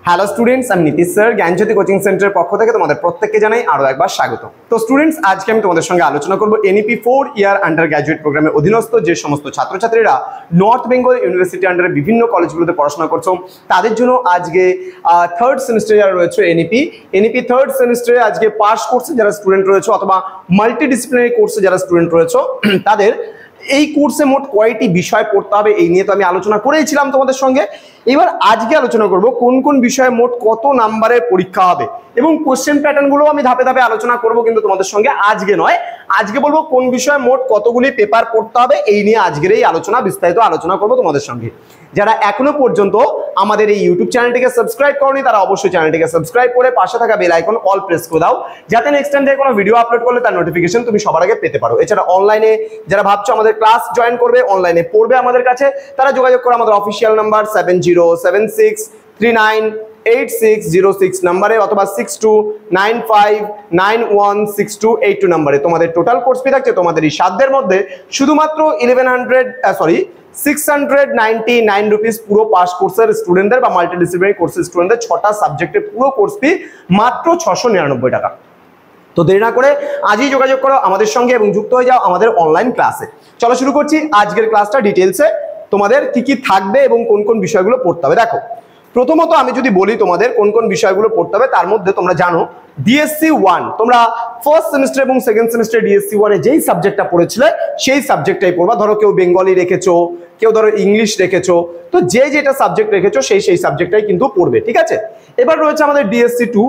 Hello students, আমি Nitish sir জ্ঞানজ্যোতি coaching সেন্টারের পক্ষ থেকে তোমাদের প্রত্যেককে জানাই আরো একবার স্বাগত। তো স্টুডেন্টস, আজকে আমি তোমাদের সঙ্গে আলোচনা করব এনইপি 4 ইয়ার আন্ডার গ্র্যাজুয়েট প্রোগ্রামের অধীনস্থ যে সমস্ত ছাত্রছাত্রীরা নর্থ বেঙ্গল ইউনিভার্সিটি আন্ডারে বিভিন্ন কলেজগুলোতে পড়াশোনা করছো তাদের জন্য আজকে থার্ড সেমিস্টারে যারা রয়েছে এনইপি থার্ড সেমিস্টারে আজকে পাস কোর্সে যারা স্টুডেন্ট রয়েছে অথবা মাল্টিডিসিপ্লিনারি কোর্সে যারা স্টুডেন্ট রয়েছে তাদের এই কোর্সে মোট কয়টি বিষয় পড়তে হবে এই নিয়ে তো আমি আলোচনা করেছিলাম তোমাদের সঙ্গে। এবার আজকে আলোচনা করব কোন কোন বিষয়ে মোট কত নাম্বারের পরীক্ষা হবে এবং কোশ্চেন প্যাটার্নগুলো আমি ধাপে ধাপে আলোচনা করব, কিন্তু তোমাদের সঙ্গে আজকে নয়। আজকে বলবো কোন বিষয়ে মোট কতগুলি পেপার পড়তে হবে এই নিয়ে আজকের এই আলোচনা বিস্তারিত আলোচনা করব তোমাদের সঙ্গে। যারা এখনো পর্যন্ত আমাদের এই ইউটিউব চ্যানেলটিকে সাবস্ক্রাইব করনি তারা অবশ্যই চ্যানেলটিকে সাবস্ক্রাইব করে পাশে থাকা বেল আইকন অল প্রেস করে দাও, যাতে নেক্সট টাইম থেকে কোনো ভিডিও আপলোড করলে তার নোটিফিকেশন তুমি সবার আগে পেতে পারো। এছাড়া অনলাইনে যারা ভাবছো আমাদের ক্লাস জয়েন করবে, অনলাইনে পড়বে আমাদের কাছে, তারা যোগাযোগ করে আমাদের অফিসিয়াল নাম্বার 7076398606 নম্বরে অথবা 6295916282 নম্বরে তোমাদের টোটাল কোর্স ফি থাকছে তোমাদের এই সাধ্যের মধ্যে শুধুমাত্র 699 রুপিস পুরো পাস কোর্সের স্টুডেন্টদের বা মাল্টিডিসিপ্লিনারি কোর্সের স্টুডেন্টদের 6টা সাবজেক্টের পুরো কোর্স ফি মাত্র 699 টাকা। তো দেরি না করে আজই যোগাযোগ করো আমাদের সঙ্গে এবং যুক্ত হয়ে যাও আমাদের অনলাইন ক্লাসে। চলো শুরু করছি আজকের ক্লাসটা ডিটেলসে, তোমাদের কি কি থাকবে এবং কোন কোন বিষয়গুলো পড়তে হবে। দেখো, প্রথমত আমি যদি বলি তোমাদের কোন কোন বিষয়গুলো পড়তে হবে, তার মধ্যে তোমরা জানো ডিএসসি 1 তোমরা ফার্স্ট সেমিস্টার এবং সেকেন্ড সেমিস্টার ডিএসসি 1 এ যেই সাবজেক্টটা পড়েছিলে সেই সাবজেক্টটাই পড়বা। ধরো কেউ বেঙ্গলি রেখেছো, কেউ ধরো ইংলিশ রেখেছো, তো যে যেটা সাবজেক্ট রেখেছো সেই সাবজেক্টটাই কিন্তু পড়বে, ঠিক আছে। এবার রয়েছে আমাদের ডিএসসি 2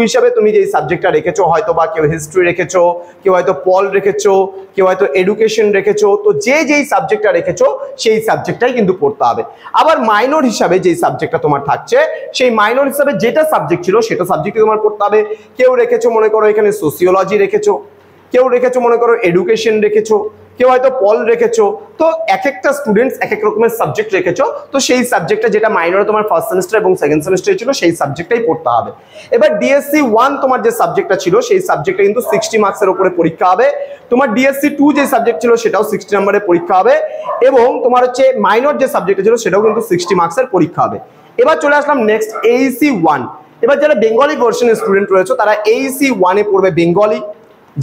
হিসাবে তুমি যেই সাবজেক্টটা রেখেছো, হয়তো বা কেউ হিস্ট্রি রেখেছো, কেউ হয়তো পল রেখেছো, কেউ হয়তো এডুকেশন রেখেছো, তো যে যেই সাবজেক্টটা রেখেছো সেই সাবজেক্টটাই কিন্তু পড়তে হবে। আবার মাইনর হিসাবে যেই সাবজেক্টটা তোমার থাকছে সেই মাইনর হিসাবে যেটা সাবজেক্ট ছিল সেটা সাবজেক্টই তোমার পড়তে হবে। কেউ রেখেছো মনে করো এখানে সোসিওলজি রেখেছো, কেউ রেখেছো মনে করো এডুকেশন রেখেছো, কেউ হয়তো পল রেখেছো, তো এক একটা স্টুডেন্টস এক এক রকমের সাবজেক্ট রেখেছো, তো সেই সাবজেক্টটা যেটা মাইনরে তোমার ফার্স্ট সেমিস্টার এবং সেকেন্ড সেমিস্টারে ছিল সেই সাবজেক্টটাই পড়তে হবে। এবার ডিএসসি 1 তোমার যে সাবজেক্টটা ছিল সেই সাবজেক্টটা কিন্তু 60 মার্কসের উপরে পরীক্ষা হবে। তোমার ডিএসসি 2 যে সাবজেক্ট ছিল সেটাও 60 নম্বরের পরীক্ষা হবে এবং তোমার হচ্ছে মাইনর যে সাবজেক্টটা ছিল সেটাও কিন্তু 60 মার্কসের পরীক্ষা হবে। এবার চলে আসলাম নেক্সট এইসি 1। এবার যারা বেঙ্গলি ভার্সনের স্টুডেন্ট রয়েছে তারা এইসি 1 এ পড়বে বেঙ্গলি,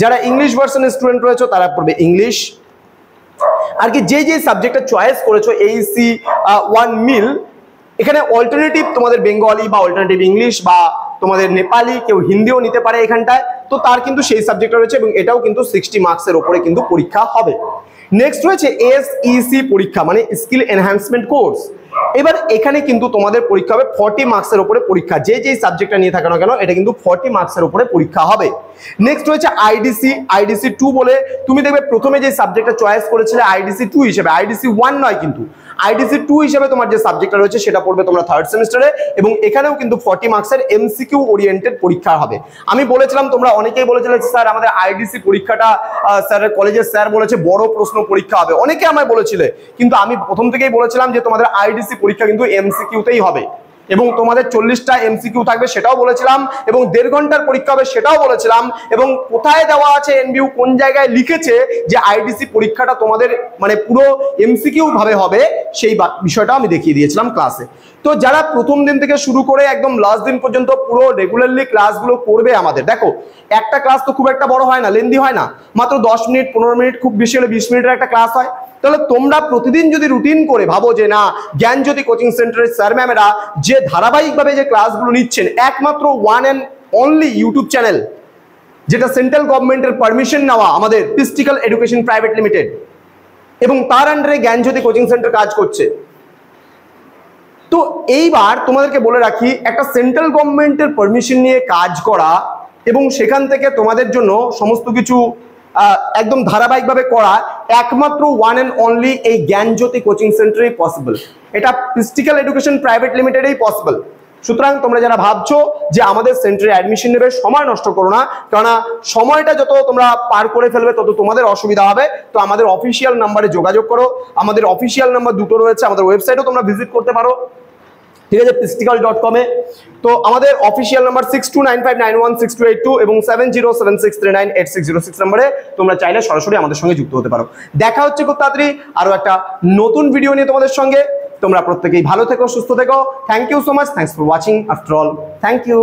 যারা ইংলিশ ভার্সনের স্টুডেন্ট রয়েছে তারা পড়বে ইংলিশ। আর কি যে সাবজেক্টটা চয়েস করেছো এইসি 1 মিল, এখানে অল্টারনেটিভ তোমাদের বেঙ্গলি বা অল্টারনেটিভ ইংলিশ বা তোমাদের নেপালি, কেউ হিন্দিও নিতে পারে এখানটায়, তো তার কিন্তু সেই সাবজেক্টটা রয়েছে এবং এটাও কিন্তু 60 মার্কসের উপরে কিন্তু পরীক্ষা হবে। নেক্সট রয়েছে এসইসি পরীক্ষা, মানে স্কিল এনহ্যান্সমেন্ট কোর্স। এবার এখানে কিন্তু তোমাদের পরীক্ষা হবে 40 মার্কসের উপরে পরীক্ষা, যে সাবজেক্টটা নিয়ে থাকো না কেন এটা কিন্তু 40 মার্কসের উপরে পরীক্ষা হবে। নেক্সট রয়েছে আইডিসি 2 বলে, তুমি দেখবে প্রথমে যে সাবজেক্টটা চয়েস করেছিলে আইডিসি 2 হিসেবে, আইডিসি 1 নয় কিন্তু আইডিসি 2 হিসেবে তোমার যে সাবজেক্টটা রয়েছে সেটা পড়বে তোমরা থার্ড সেমিস্টারে এবং এখানেও কিন্তু 40 মার্কসের এমসিকিউ ওরিয়েন্টেড পরীক্ষা হবে। আমি বলেছিলাম, তোমরা অনেকেই বলেছিলে স্যার আমাদের আইডিসি পরীক্ষাটা স্যারের কলেজের স্যার বলেছে বড় প্রশ্ন পরীক্ষা হবে, অনেকে আমায় বলেছিলে, কিন্তু আমি প্রথম থেকেই বলেছিলাম যে তোমাদের আইডিসি পরীক্ষা কিন্তু এমসিকিউতেই হবে এবং তোমাদের 40টা এমসিকিউ থাকবে সেটাও বলেছিলাম এবং 1.5 ঘন্টার পরীক্ষা হবে সেটাও বলেছিলাম এবং কোথায় দেওয়া আছে এনবিইউ কোন জায়গায় লিখেছে যে আইডিসি পরীক্ষাটা তোমাদের মানে পুরো এমসিকিউ ভাবে হবে সেই বিষয়টা আমি দেখিয়ে দিয়েছিলাম ক্লাসে। তো যারা প্রথম দিন থেকে শুরু করে একদম লাস্ট দিন পর্যন্ত পুরো রেগুলারলি ক্লাসগুলো করবে আমাদের, দেখো একটা ক্লাস তো খুব একটা বড় হয় না, লেন্দি হয় না, মাত্র 10 মিনিট 15 মিনিট, খুব বেশি হলে 20 মিনিটের একটা ক্লাস হয়। তাহলে তোমরা প্রতিদিন যদি রুটিন করে ভাবো যে না জ্ঞানজ্যোতি কোচিং সেন্টারের স্যার ম্যামেরা যে ধারাবাহিকভাবে যে ক্লাসগুলো নিচ্ছেন একমাত্র one and only YouTube channel যেটা সেন্ট্রাল গভর্নমেন্টের পারমিশন নেওয়া আমাদের পিস্টিক্যাল এডুকেশন প্রাইভেট লিমিটেড এবং তার আন্ডারে জ্ঞানজ্যোতি কোচিং সেন্টার কাজ করছে। তো এইবার তোমাদেরকে বলে রাখি, একটা সেন্ট্রাল গভর্নমেন্টের পারমিশন নিয়ে কাজ করা এবং সেখান থেকে তোমাদের জন্য সমস্ত কিছু একদম ধারাবাহিকভাবে করা একমাত্র ওয়ান অ্যান্ড অনলি এই জ্ঞানজ্যোতি কোচিং সেন্টারেই পসিবল, এটা পিস্টিক্যাল এডুকেশন প্রাইভেট লিমিটেডেই পসিবল। সুতরাং তোমরা যারা ভাবছো যে আমাদের সেন্টারে অ্যাডমিশন নেবে, সময় নষ্ট করো না, কেননা সময়টা যত তোমরা পার করে ফেলবে তত তোমাদের অসুবিধা হবে। তো আমাদের অফিসিয়াল নাম্বারে যোগাযোগ করো, আমাদের অফিসিয়াল নাম্বার দুটো রয়েছে, আমাদের ওয়েবসাইটও তোমরা ভিজিট করতে পারো, ঠিক আছে, pistical.com এ। তো আমাদের অফিসিয়াল নাম্বার 6295916282 এবং 7076398606 নম্বরে তোমরা চাইলে সরাসরি আমাদের সঙ্গে যুক্ত হতে পারো। দেখা হচ্ছে খুব তাড়াতাড়ি আরো একটা নতুন ভিডিও নিয়ে তোমাদের সঙ্গে। তোমরা প্রত্যেকেই ভালো থেকো, সুস্থ থেকো। Thank you so much, thanks for watching after all, thank you.